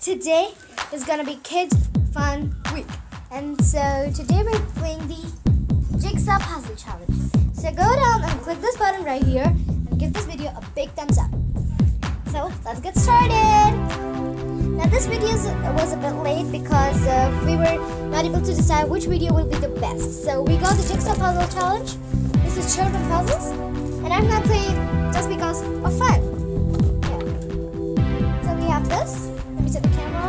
Today is gonna be Kids Fun Week, and so today we're playing the Jigsaw puzzle challenge. So go down and click this button right here and give this video a big thumbs up. So let's get started. Now this video was a bit late because we were not able to decide which video will be the best. So we got the Jigsaw puzzle challenge. This is children puzzles, and I'm gonna play it just because of fun. Yeah. So we have this. Let me set the camera.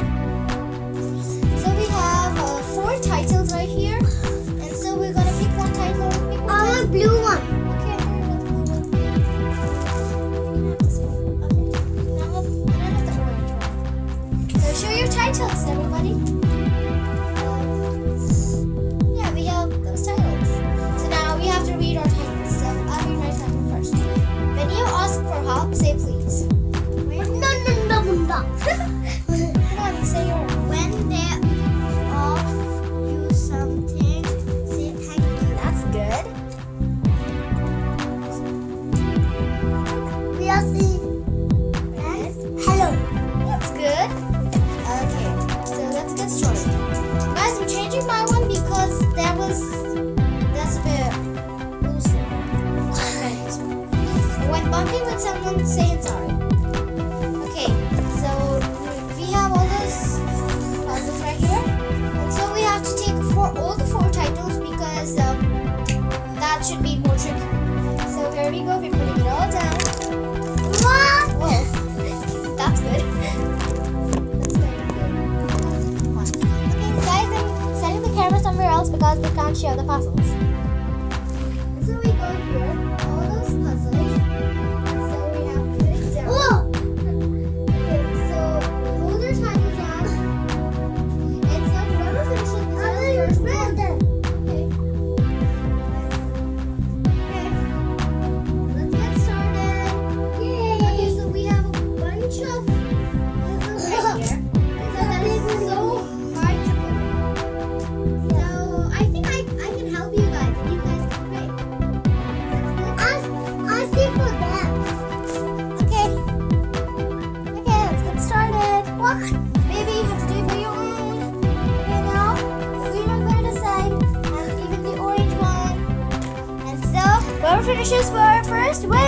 So we have 4 titles right here, and so we're gonna pick one title. Pick one I want a blue one. Okay, now have the orange one. So show your titles, everybody. Yeah, we have those titles. So now we have to read our titles. So I'll read my title first. When you ask for help, say please. No. Come on, say your. When they offer you something, say thank you. That's good. We are saying hello. That's good. Okay, so let's get started. Guys, I'm changing my one because that's a bit loose. When bumping with someone, saying sorry. Okay, so we have all those puzzles right here. And so we have to take all the 4 titles because that should be more tricky. So here we go, we're putting it all down. What? Whoa, that's good. That's very good. Okay, guys, I'm setting the camera somewhere else because we can't show the puzzles. So we go here, all those puzzles. So we have to put it down. Oh! Okay, so hold your title down. And so whoever finishes this I'm one going first. to spread them. Okay. Okay. Let's get started. Okay, so we have a bunch of puzzles right here. So that is so hard to put. So I think I can help you guys. And you guys can play. That's I see for them. good. Okay. Okay, let's get started. What? Maybe you have to do it for your own. Okay, now we are going to decide. And even the orange one. And so whoever finishes first wins.